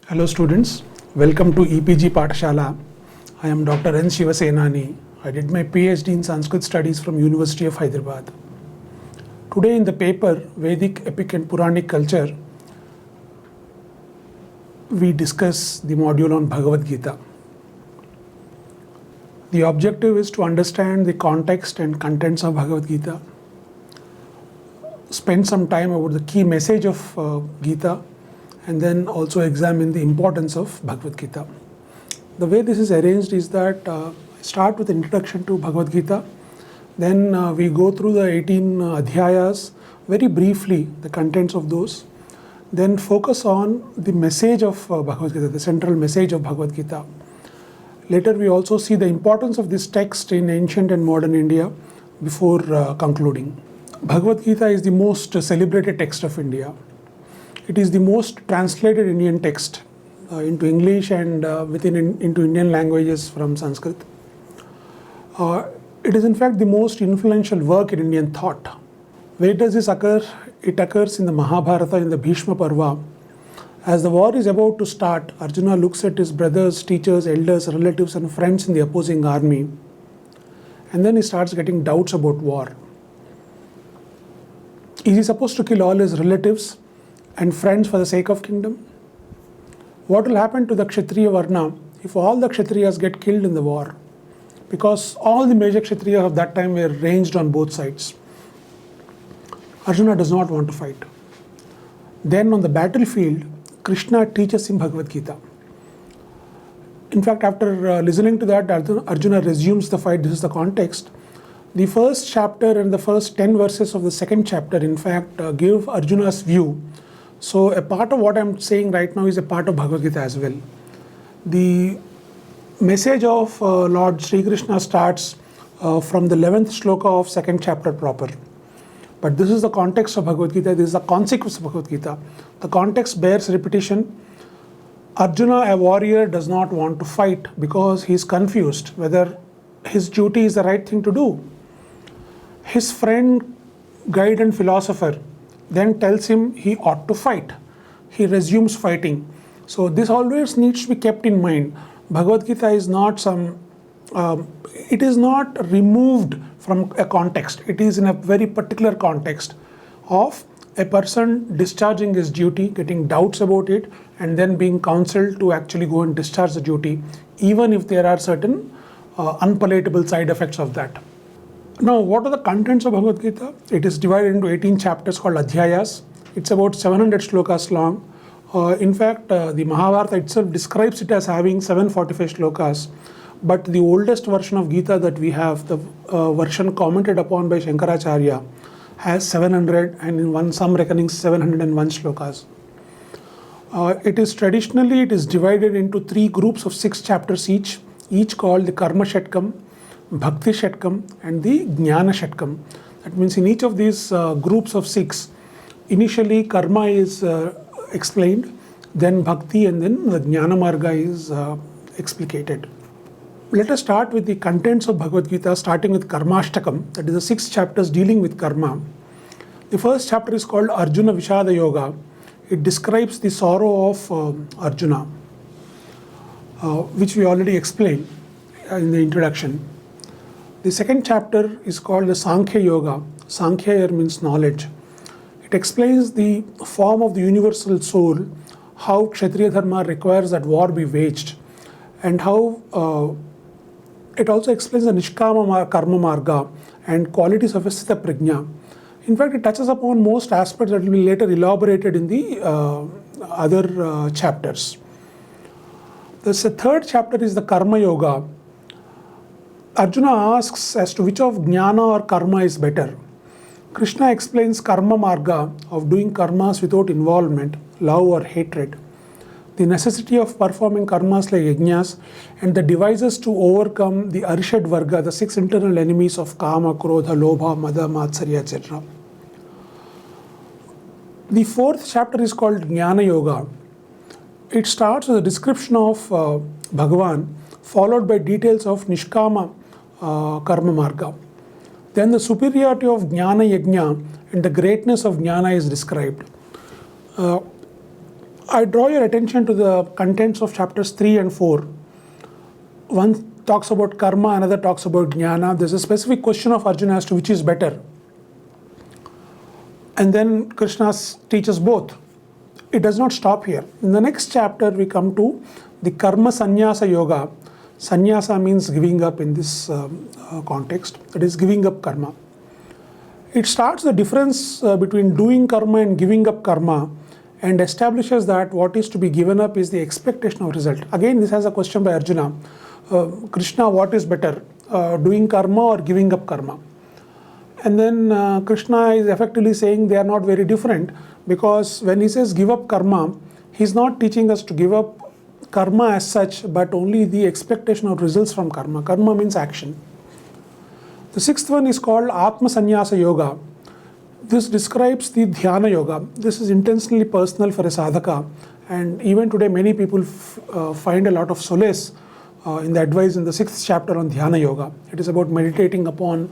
Hello students, welcome to EPG Pathshala. I am Dr. N. Shivasenani. I did my PhD in Sanskrit Studies from University of Hyderabad. Today in the paper Vedic, Epic and Puranic Culture, we discuss the module on Bhagavadgita. The objective is to understand the context and contents of Bhagavad-Gita, spend some time about the key message of Gita, and then also examine the importance of Bhagavad-Gita. The way this is arranged is that I start with an introduction to Bhagavad-Gita, then we go through the 18 adhyayas, very briefly the contents of those, then focus on the message of Bhagavad-Gita, the central message of Bhagavad-Gita. Later we also see the importance of this text in ancient and modern India before concluding. Bhagavad-Gita is the most celebrated text of India. It is the most translated Indian text into English and into Indian languages from Sanskrit. It is in fact the most influential work in Indian thought. Where does this occur? It occurs in the Mahabharata, in the Bhishma Parva. As the war is about to start, Arjuna looks at his brothers, teachers, elders, relatives and friends in the opposing army, and then he starts getting doubts about war. Is he supposed to kill all his relatives and friends for the sake of kingdom? What will happen to the Kshatriya Varna if all the Kshatriyas get killed in the war? Because all the major Kshatriyas of that time were ranged on both sides. Arjuna does not want to fight. Then on the battlefield, Krishna teaches him Bhagavad Gita. In fact, after listening to that, Arjuna resumes the fight. This is the context. The first chapter and the first 10 verses of the second chapter, in fact, give Arjuna's view. So a part of what I'm saying right now is a part of Bhagavad Gita as well. The message of Lord Sri Krishna starts from the 11th shloka of second chapter proper. But this is the context of Bhagavad Gita, this is the consequence of Bhagavad Gita. The context bears repetition. Arjuna, a warrior, does not want to fight because he is confused whether his duty is the right thing to do. His friend, guide and philosopher then tells him he ought to fight. He resumes fighting. So this always needs to be kept in mind. Bhagavad Gita is not it is not removed from a context. It is in a very particular context of a person discharging his duty, getting doubts about it, and then being counseled to actually go and discharge the duty, even if there are certain unpalatable side effects of that. Now, what are the contents of Bhagavad Gita? It is divided into 18 chapters called adhyayas. It's about 700 shlokas long. In fact, the Mahabharata itself describes it as having 745 shlokas. But the oldest version of Gita that we have, the version commented upon by Shankaracharya, has 700 and in some reckonings 701 shlokas. It is divided into 3 groups of 6 chapters each called the Karma Shatkam, Bhakti Shatkam and the Jnana Shatkam. That means in each of these groups of 6, initially karma is explained, then bhakti, and then the Jnana Marga is explicated. Let us start with the contents of Bhagavad Gita, starting with Karmashtakam, that is the 6 chapters dealing with karma. The first chapter is called Arjuna Vishada Yoga. It describes the sorrow of Arjuna, which we already explained in the introduction. The second chapter is called the Sankhya Yoga. Sankhya here means knowledge. It explains the form of the universal soul, how Kshatriya Dharma requires that war be waged, and how it also explains the Nishkama Karma Marga and qualities of a Sthita Prajna. In fact, it touches upon most aspects that will be later elaborated in the other chapters. The third chapter is the Karma Yoga. Arjuna asks as to which of Jnana or Karma is better. Krishna explains Karma Marga of doing karmas without involvement, love or hatred, the necessity of performing karmas like yajnas, and the devices to overcome the Arishad Varga, the 6 internal enemies of Kama, Krodha, Lobha, Mada, Matsarya, etc. The fourth chapter is called Jnana Yoga. It starts with a description of Bhagavan, followed by details of Nishkama Karma Marga. Then the superiority of Jnana Yajna and the greatness of Jnana is described. I draw your attention to the contents of chapters 3 and 4. One talks about karma, another talks about jnana. There's a specific question of Arjuna as to which is better. And then Krishna teaches both. It does not stop here. In the next chapter, we come to the karma sannyasa yoga. Sannyasa means giving up in this context, that is giving up karma. It starts the difference between doing karma and giving up karma and establishes that what is to be given up is the expectation of result. Again, this has a question by Arjuna. Krishna, what is better, doing karma or giving up karma? And then Krishna is effectively saying they are not very different, because when he says give up karma, he's not teaching us to give up karma as such, but only the expectation of results from karma. Karma means action. The sixth one is called Atma Sannyasa Yoga. This describes the Dhyana Yoga. This is intentionally personal for a sadhaka, and even today many people find a lot of solace in the advice in the 6th chapter on Dhyana Yoga. It is about meditating upon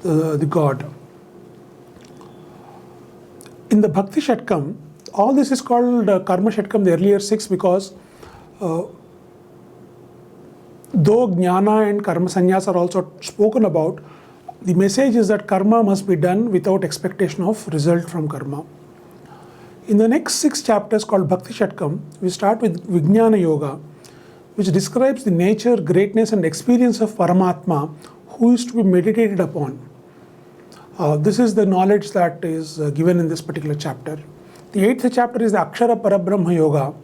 the God. In the Bhakti Shatkam, all this is called Karma Shatkam, the earlier 6, because though Jnana and Karma Sannyas are also spoken about, the message is that karma must be done without expectation of result from karma. In the next 6 chapters called Bhakti Shatkam, we start with Vijnana Yoga, which describes the nature, greatness and experience of Paramatma, who is to be meditated upon. This is the knowledge that is given in this particular chapter. The 8th chapter is the Akshara Parabrahma Yoga,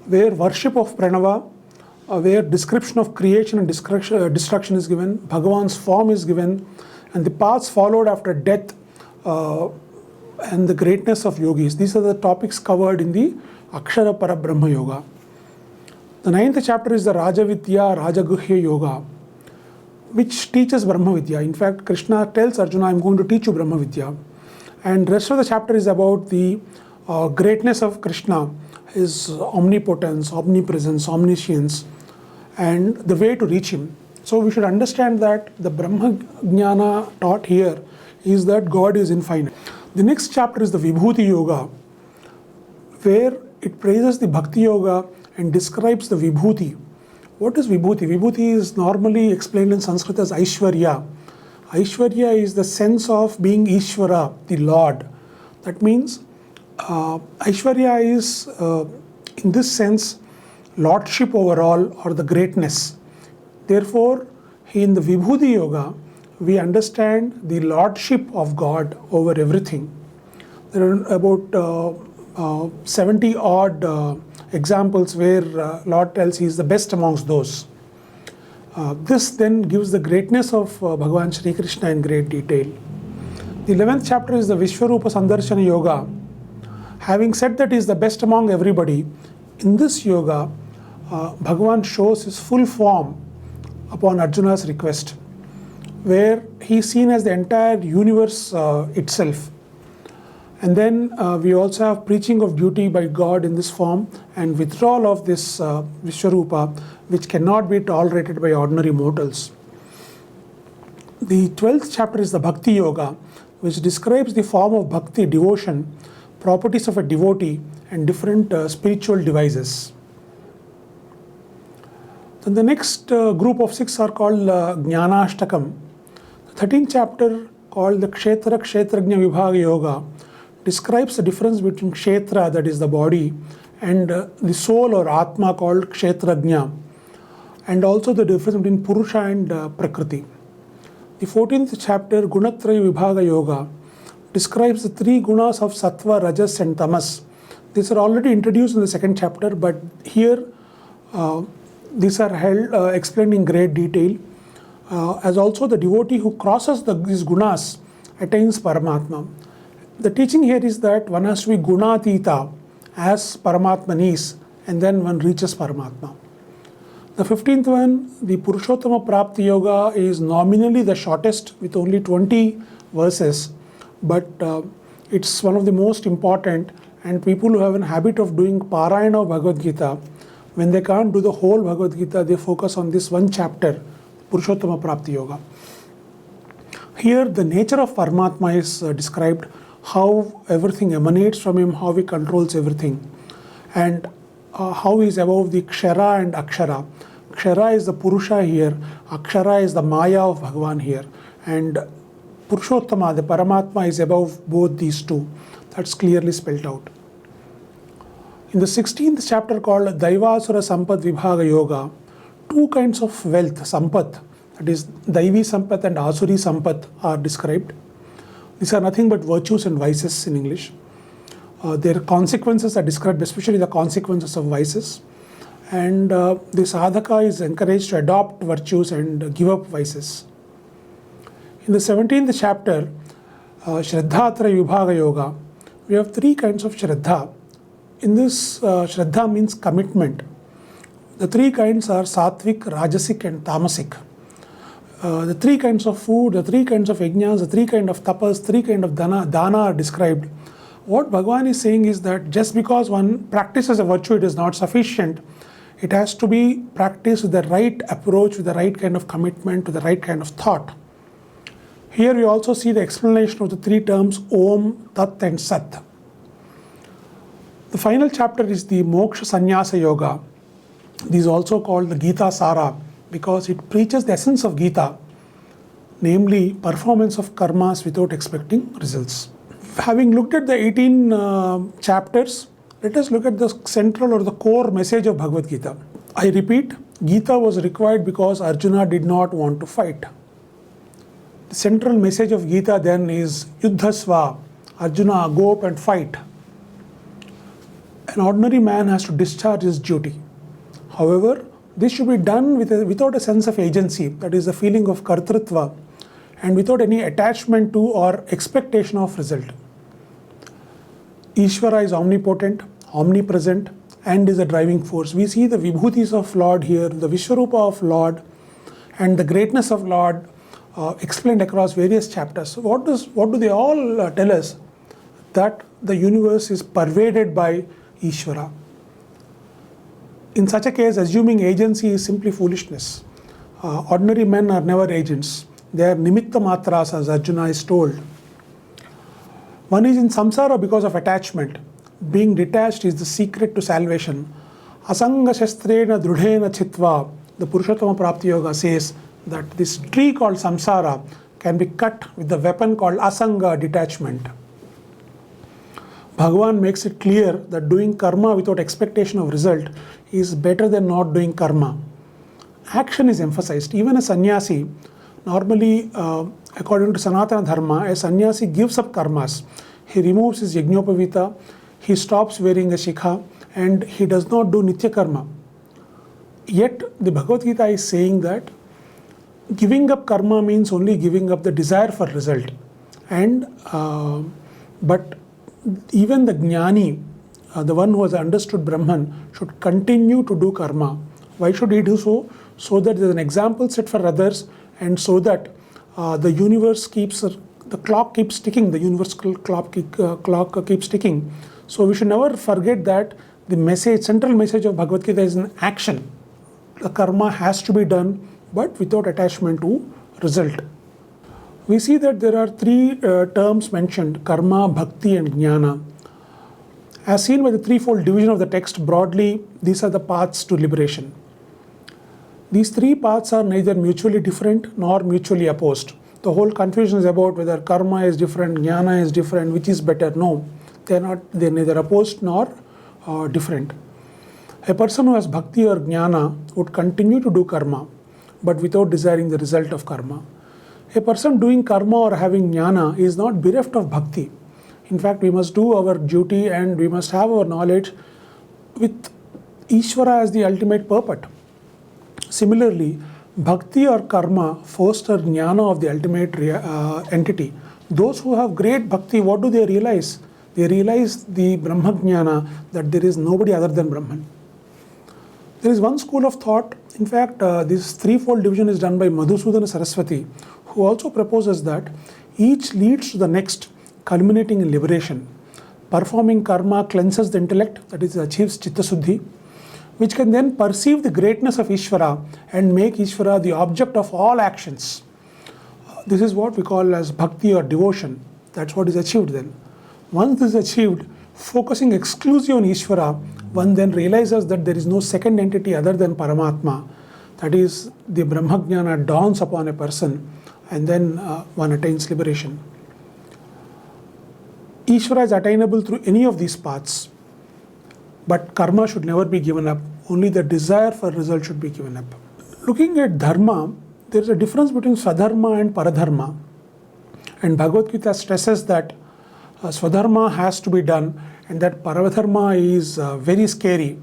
where worship of Pranava, where description of creation and destruction is given, Bhagavan's form is given, and the paths followed after death, and the greatness of yogis. These are the topics covered in the Akshara Parabrahma Yoga. The 9th chapter is the Rajavidya Rajaguhya Yoga, which teaches Brahma Vidya. In fact, Krishna tells Arjuna, I'm going to teach you Brahma Vidya. And the rest of the chapter is about the greatness of Krishna, his omnipotence, omnipresence, omniscience, and the way to reach him. So we should understand that the Brahma Jnana taught here is that God is infinite. The next chapter is the Vibhuti Yoga, where it praises the Bhakti Yoga and describes the Vibhuti. What is Vibhuti? Vibhuti is normally explained in Sanskrit as Aishwarya. Aishwarya is the sense of being Ishvara, the Lord. That means Aishwarya is, in this sense, lordship over all, or the greatness. Therefore, in the Vibhuti Yoga, we understand the lordship of God over everything. There are about 70 odd examples where Lord tells he is the best amongst those. This then gives the greatness of Bhagavan Shri Krishna in great detail. The 11th chapter is the Vishwarupa Sandarshana Yoga. Having said that he is the best among everybody, in this yoga, Bhagavan shows his full form upon Arjuna's request, where he is seen as the entire universe itself. And then we also have preaching of duty by God in this form and withdrawal of this Vishwarupa, which cannot be tolerated by ordinary mortals. The 12th chapter is the Bhakti Yoga, which describes the form of bhakti, devotion, properties of a devotee, and different spiritual devices. Then the next group of 6 are called Jnanashtakam. The 13th chapter, called the Kshetra Kshetrajna Vibhaga Yoga, describes the difference between Kshetra, that is the body, and the soul or Atma, called Kshetrajna, and also the difference between Purusha and Prakriti. The 14th chapter, Gunatraya Vibhaga Yoga, describes the 3 gunas of Sattva, Rajas and Tamas. These are already introduced in the 2nd chapter, but here these are explained in great detail. As also the devotee who crosses these gunas attains Paramatma. The teaching here is that one has to be Gunatita, as Paramatman is, and then one reaches Paramatma. The 15th one, the Purushottama Prapti Yoga, is nominally the shortest with only 20 verses, but it's one of the most important, and people who have a habit of doing Parayana of Bhagavad Gita, when they can't do the whole Bhagavad Gita, they focus on this one chapter, Purushottama Prapti Yoga. Here the nature of Paramatma is described, how everything emanates from him, how he controls everything, and how he is above the Kshara and Akshara. Kshara is the Purusha here, Akshara is the Maya of Bhagavan here, and Purushottama, the Paramatma, is above both these two. That's clearly spelled out. In the 16th chapter called Daivasura Sampat Vibhaga Yoga, two kinds of wealth, Sampat, that is Daivi Sampat and Asuri Sampat, are described. These are nothing but virtues and vices in English. Their consequences are described, especially the consequences of vices. And the sadhaka is encouraged to adopt virtues and give up vices. In the 17th chapter, Shraddhatra Vibhaga Yoga, we have three kinds of Shraddha. In this, Shraddha means commitment. The three kinds are Sattvic, Rajasic and Tamasic. The three kinds of food, the three kinds of yajnas, the three kinds of tapas, three kinds of dana are described. What Bhagavan is saying is that just because one practices a virtue, it is not sufficient. It has to be practiced with the right approach, with the right kind of commitment, with the right kind of thought. Here we also see the explanation of the three terms Om, Tat and Sat. The final chapter is the Moksha Sannyasa Yoga. This is also called the Gita Sara because it preaches the essence of Gita, namely performance of karmas without expecting results. Having looked at the 18 chapters, let us look at the central or the core message of Bhagavad Gita. I repeat, Gita was required because Arjuna did not want to fight. The central message of Gita then is Yuddhasva, Arjuna, go up and fight. An ordinary man has to discharge his duty. However, this should be done without a sense of agency, that is the feeling of kartritva, and without any attachment to or expectation of result. Ishvara is omnipotent, omnipresent, and is a driving force. We see the vibhutis of Lord here, the Vishwarupa of Lord, and the greatness of Lord explained across various chapters. So what do they all tell us? That the universe is pervaded by Ishvara. In such a case, assuming agency is simply foolishness. Ordinary men are never agents. They are nimitta matras, as Arjuna is told. One is in samsara because of attachment. Being detached is the secret to salvation. Asanga shastrena drudhena chitva, the Purushottama Prapti Yoga says that this tree called samsara can be cut with the weapon called asanga, detachment. Bhagavan makes it clear that doing karma without expectation of result is better than not doing karma. Action is emphasized. Even a sannyasi, normally according to Sanatana Dharma, a sannyasi gives up karmas. He removes his yajnopavita, he stops wearing a shikha, and he does not do nitya karma. Yet the Bhagavad Gita is saying that giving up karma means only giving up the desire for result. And but even the jnani, the one who has understood Brahman, should continue to do karma. Why should he do so? So that there is an example set for others, and so that the universe keeps, the clock keeps ticking, the universal clock keeps ticking. So we should never forget that the message, central message of Bhagavad Gita is an action. The karma has to be done, but without attachment to result. We see that there are three terms mentioned, karma, bhakti and jnana. As seen by the threefold division of the text, broadly, these are the paths to liberation. These three paths are neither mutually different nor mutually opposed. The whole confusion is about whether karma is different, jnana is different, which is better. No, they're neither opposed nor different. A person who has bhakti or jnana would continue to do karma, but without desiring the result of karma. A person doing karma or having jnana is not bereft of bhakti. In fact, we must do our duty and we must have our knowledge with Ishvara as the ultimate purport. Similarly, bhakti or karma foster jnana of the ultimate entity. Those who have great bhakti, what do they realize? They realize the Brahma jnana, that there is nobody other than Brahman. There is one school of thought, in fact, this threefold division is done by Madhusudana Saraswati, who also proposes that each leads to the next, culminating in liberation. Performing karma cleanses the intellect, that is, achieves chitta suddhi, which can then perceive the greatness of Ishvara and make Ishvara the object of all actions. This is what we call as bhakti or devotion. That's what is achieved then. Once this is achieved, focusing exclusively on Ishvara, one then realizes that there is no second entity other than Paramatma. That is, the Brahmajnana dawns upon a person, and then one attains liberation. Ishvara is attainable through any of these paths, but karma should never be given up. Only the desire for result should be given up. Looking at dharma, there is a difference between swadharma and paradharma. And Bhagavad Gita stresses that swadharma has to be done, and that paradharma is very scary.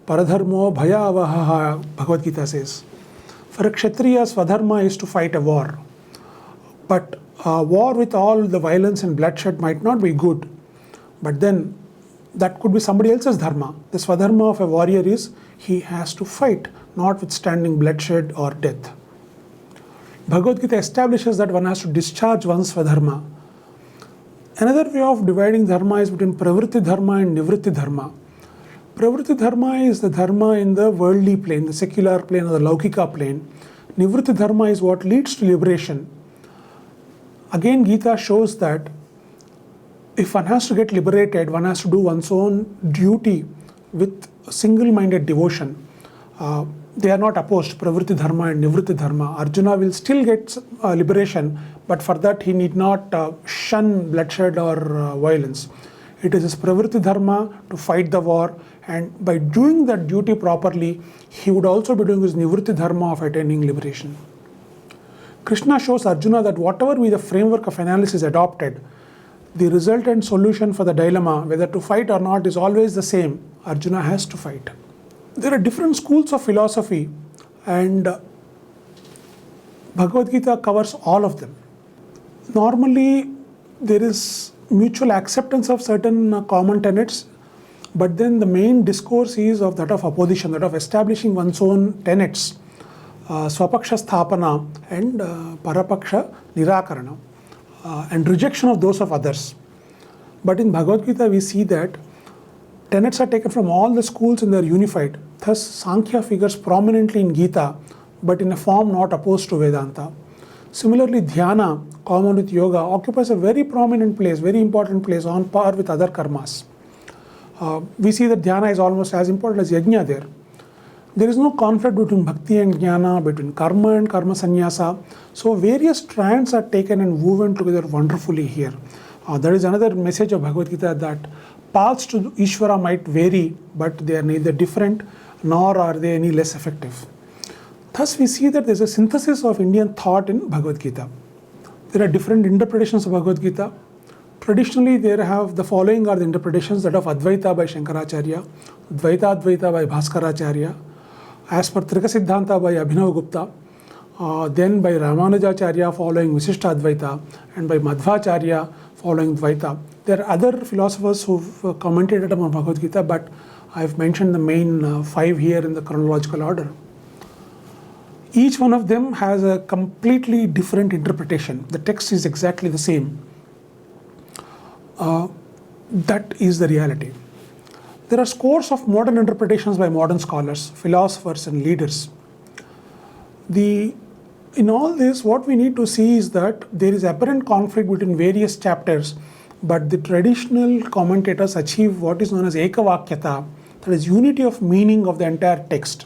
Paradharmo bhayavaha, Bhagavad Gita says. For a Kshatriya, swadharma is to fight a war. But war with all the violence and bloodshed might not be good. But then that could be somebody else's dharma. The swadharma of a warrior is he has to fight, notwithstanding bloodshed or death. Bhagavad Gita establishes that one has to discharge one's swadharma. Another way of dividing dharma is between pravritti dharma and nivritti dharma. Pravritti dharma is the dharma in the worldly plane, the secular plane or the laukika plane. Nivritti dharma is what leads to liberation. Again, Gita shows that if one has to get liberated, one has to do one's own duty with single-minded devotion. They are not opposed, pravritti dharma and nivritti dharma. Arjuna will still get liberation, but for that he need not shun bloodshed or violence. It is his pravritti dharma to fight the war, and by doing that duty properly, he would also be doing his nivritti dharma of attaining liberation. Krishna shows Arjuna that whatever be the framework of analysis adopted, the resultant solution for the dilemma, whether to fight or not, is always the same. Arjuna has to fight. There are different schools of philosophy, and Bhagavad Gita covers all of them. Normally, there is mutual acceptance of certain common tenets, but then the main discourse is of that of opposition, that of establishing one's own tenets, swapaksha sthapana and parapaksha nirakarana, and rejection of those of others. But in Bhagavad Gita, we see that tenets are taken from all the schools and they are unified. Thus, Sankhya figures prominently in Gita, but in a form not opposed to Vedanta. Similarly, dhyana, common with yoga, occupies a very prominent place, very important place, on par with other karmas. We see that dhyana is almost as important as yajna there. There is no conflict between bhakti and jnana, between karma and karma sannyasa. So various strands are taken and woven together wonderfully here. There is another message of Bhagavad Gita, that paths to Ishvara might vary, but they are neither different nor are they any less effective. Thus we see that there is a synthesis of Indian thought in Bhagavad Gita. There are different interpretations of Bhagavad Gita. Traditionally, there have the following are the interpretations: that of Advaita by Shankaracharya, Dvaita Advaita by Bhaskaracharya, as per Trika Siddhanta by Abhinav Gupta, then by Ramanujacharya following Visishta Advaita, and by Madhvacharya following Dvaita. There are other philosophers who've commented upon Bhagavad Gita, but I've mentioned the main 5 here in the chronological order. Each one of them has a completely different interpretation. The text is exactly the same. That is the reality. There are scores of modern interpretations by modern scholars, philosophers and leaders. In all this, what we need to see is that there is apparent conflict between various chapters, but the traditional commentators achieve what is known as ekavakyata, that is unity of meaning of the entire text.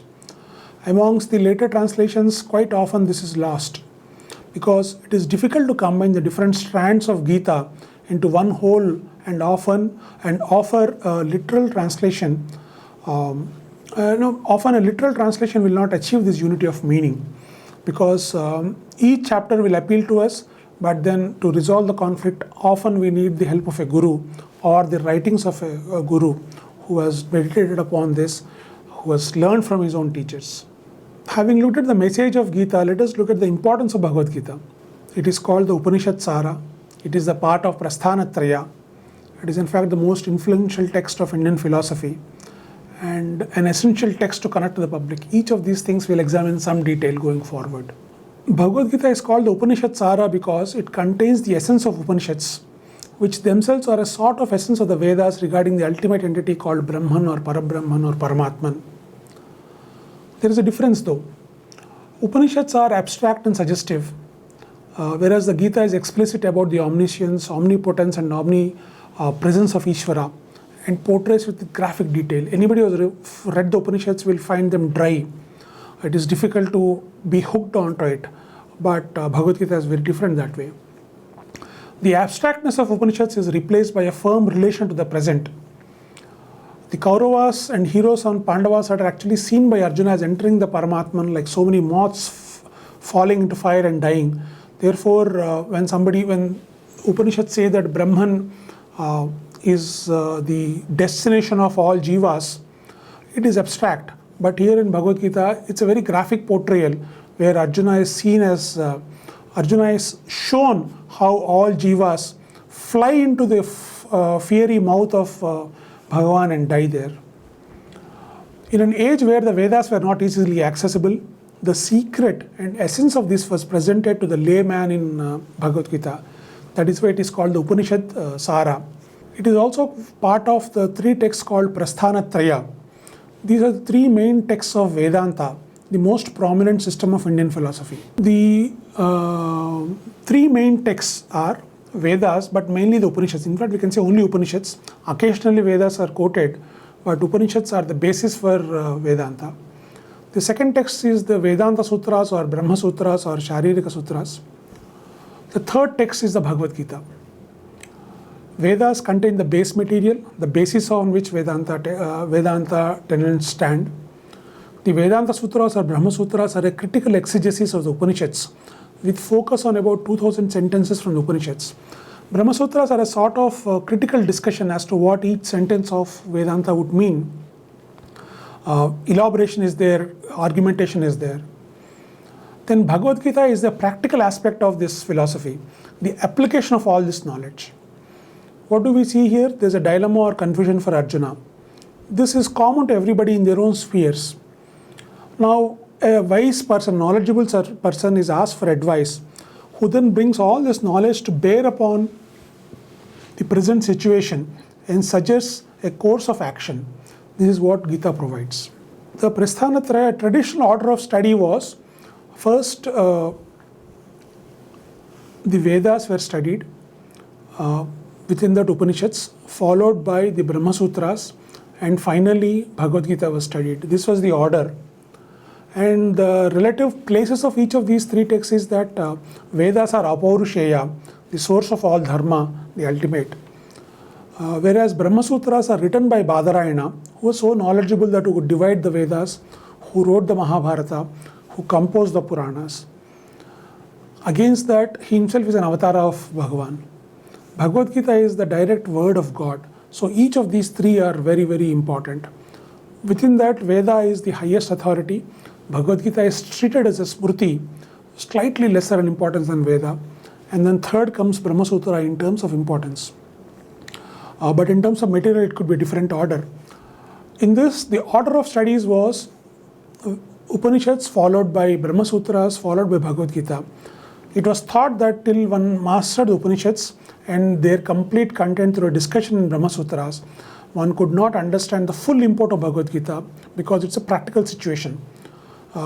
Amongst the later translations, quite often this is lost, because it is difficult to combine the different strands of Gita into one whole and offer a literal translation. Often a literal translation will not achieve this unity of meaning, because each chapter will appeal to us, but then to resolve the conflict, often we need the help of a guru or the writings of a guru who has meditated upon this, who has learned from his own teachers. Having looked at the message of Gita, let us look at the importance of Bhagavad Gita. It is called the Upanishad Sara. It is the part of Prasthanatraya. It is in fact the most influential text of Indian philosophy and an essential text to connect to the public. Each of these things we'll examine in some detail going forward. Bhagavad Gita is called the Upanishad Sara because it contains the essence of Upanishads, which themselves are a sort of essence of the Vedas regarding the ultimate entity called Brahman or Parabrahman or Paramatman. There is a difference though. Upanishads are abstract and suggestive, whereas the Gita is explicit about the omniscience, omnipotence and presence of Ishvara and portrays with graphic detail. Anybody who has read the Upanishads will find them dry. It is difficult to be hooked onto it, but Bhagavad Gita is very different that way. The abstractness of Upanishads is replaced by a firm relation to the present. The Kauravas and heroes on Pandavas are actually seen by Arjuna as entering the Paramatman like so many moths falling into fire and dying. Therefore, when Upanishads say that Brahman is the destination of all jivas, it is abstract. But here in Bhagavad Gita, it's a very graphic portrayal where Arjuna is seen as, Arjuna is shown how all jivas fly into the fiery mouth of Bhagavan and die there. In an age where the Vedas were not easily accessible, the secret and essence of this was presented to the layman in Bhagavad Gita. That is why it is called the Upanishad Sara. It is also part of the three texts called Prasthanatraya. These are the three main texts of Vedanta, the most prominent system of Indian philosophy. The three main texts are Vedas, but mainly the Upanishads. In fact, we can say only Upanishads. Occasionally Vedas are quoted, but Upanishads are the basis for Vedanta. The second text is the Vedanta Sutras or Brahma Sutras or Sharirika Sutras. The third text is the Bhagavad Gita. Vedas contain the base material, the basis on which Vedanta tenets stand. The Vedanta Sutras or Brahma Sutras are a critical exegesis of the Upanishads with focus on about 2000 sentences from the Upanishads. Brahma Sutras are a sort of critical discussion as to what each sentence of Vedanta would mean. Elaboration is there, argumentation is there. Then Bhagavad Gita is the practical aspect of this philosophy, the application of all this knowledge. What do we see here? There's a dilemma or confusion for Arjuna. This is common to everybody in their own spheres. Now, a wise person, knowledgeable person is asked for advice, who then brings all this knowledge to bear upon the present situation and suggests a course of action. This is what Gita provides. The Prasthanatraya traditional order of study was first the Vedas were studied, within that Upanishads, followed by the Brahma Sutras, and finally Bhagavad Gita was studied. This was the order. And the relative places of each of these three texts is that Vedas are Apaurusheya, the source of all dharma, the ultimate. Whereas Brahma Sutras are written by Badarayana, who was so knowledgeable that he could divide the Vedas, who wrote the Mahabharata, who composed the Puranas. Against that, he himself is an avatar of Bhagavan. Bhagavad Gita is the direct word of God. So each of these three are very, very important. Within that, Veda is the highest authority. Bhagavad Gita is treated as a Smriti, slightly lesser in importance than Veda. And then third comes Brahma Sutra in terms of importance. But in terms of material, it could be a different order. In this, the order of studies was Upanishads followed by Brahma Sutras, followed by Bhagavad Gita. It was thought that till one mastered the Upanishads and their complete content through a discussion in Brahma Sutras, one could not understand the full import of Bhagavad Gita because it's a practical situation.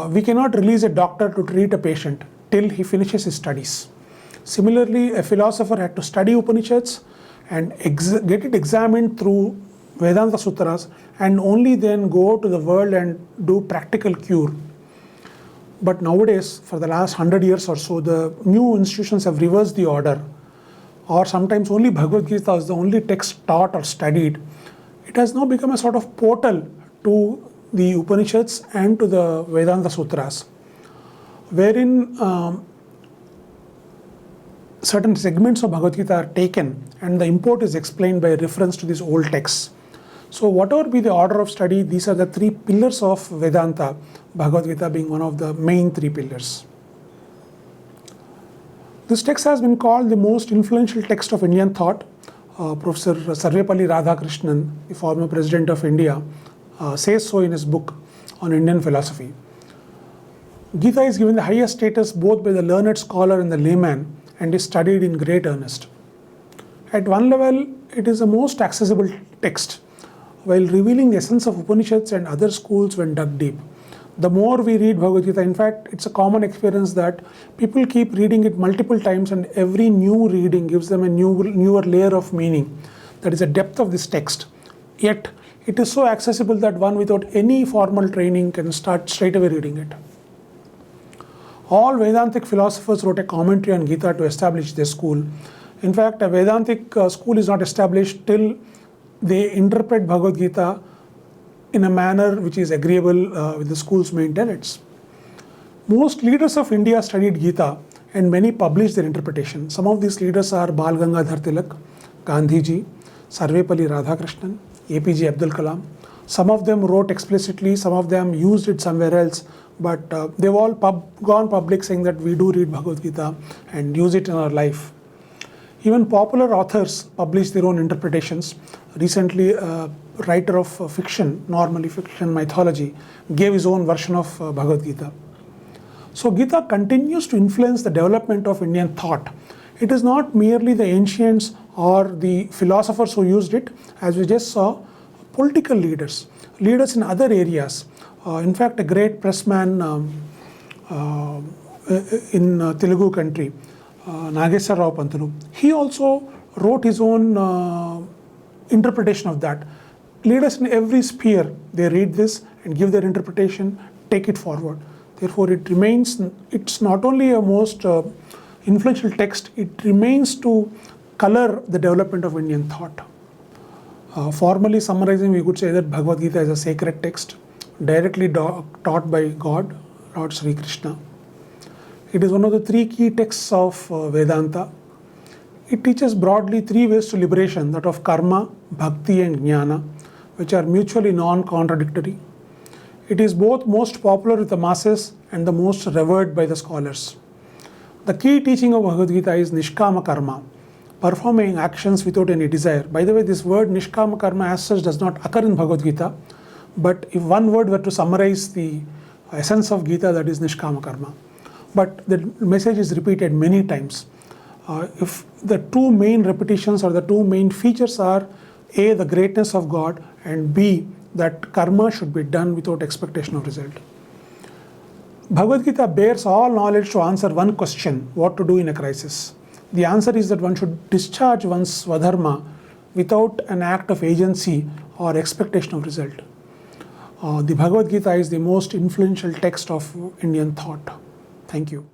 We cannot release a doctor to treat a patient till he finishes his studies. Similarly, a philosopher had to study Upanishads and get it examined through Vedanta Sutras and only then go to the world and do practical cure. But nowadays, for the last 100 years or so, the new institutions have reversed the order, or sometimes only Bhagavad Gita is the only text taught or studied. It has now become a sort of portal to the Upanishads and to the Vedanta Sutras, wherein certain segments of Bhagavad Gita are taken and the import is explained by reference to these old texts. So whatever be the order of study, these are the three pillars of Vedanta, Bhagavad Gita being one of the main three pillars. This text has been called the most influential text of Indian thought. Professor Sarvepalli Radhakrishnan, the former president of India, says so in his book on Indian philosophy. Gita is given the highest status both by the learned scholar and the layman and is studied in great earnest. At one level, it is the most accessible text, while revealing the essence of Upanishads and other schools when dug deep. The more we read Bhagavad Gita, in fact, it's a common experience that people keep reading it multiple times and every new reading gives them a newer layer of meaning. that is the depth of this text. Yet, it is so accessible that one without any formal training can start straight away reading it. All Vedantic philosophers wrote a commentary on Gita to establish their school. In fact, a Vedantic school is not established till they interpret Bhagavad Gita in a manner which is agreeable with the school's main tenets. Most leaders of India studied Gita and many published their interpretation. Some of these leaders are Bal Gangadhar Tilak, Gandhiji, Sarvepalli Radhakrishnan, APJ Abdul Kalam. Some of them wrote explicitly, some of them used it somewhere else, but they've all gone public saying that we do read Bhagavad Gita and use it in our life. Even popular authors publish their own interpretations. Recently, a writer of fiction, normally fiction mythology, gave his own version of Bhagavad Gita. So Gita continues to influence the development of Indian thought. It is not merely the ancients or the philosophers who used it, as we just saw, political leaders, leaders in other areas. In fact, a great pressman in Telugu country, Nageswara Rao Pantulu, he also wrote his own interpretation of that. Leaders in every sphere, they read this and give their interpretation, take it forward. Therefore, it's not only a most influential text, it remains to color the development of Indian thought. Formally summarizing, we could say that Bhagavad Gita is a sacred text, directly taught by God, Lord Sri Krishna. It is one of the three key texts of Vedanta. It teaches broadly three ways to liberation, that of karma, bhakti and jnana, which are mutually non-contradictory. It is both most popular with the masses and the most revered by the scholars. The key teaching of Bhagavad Gita is Nishkama Karma, performing actions without any desire. By the way, this word Nishkama Karma as such does not occur in Bhagavad Gita, but if one word were to summarize the essence of Gita, that is Nishkama Karma. But the message is repeated many times. If the two main repetitions or the two main features are A, the greatness of God, and B, that karma should be done without expectation of result. Bhagavad Gita bears all knowledge to answer one question, what to do in a crisis. The answer is that one should discharge one's swadharma without an act of agency or expectation of result. The Bhagavad Gita is the most influential text of Indian thought. Thank you.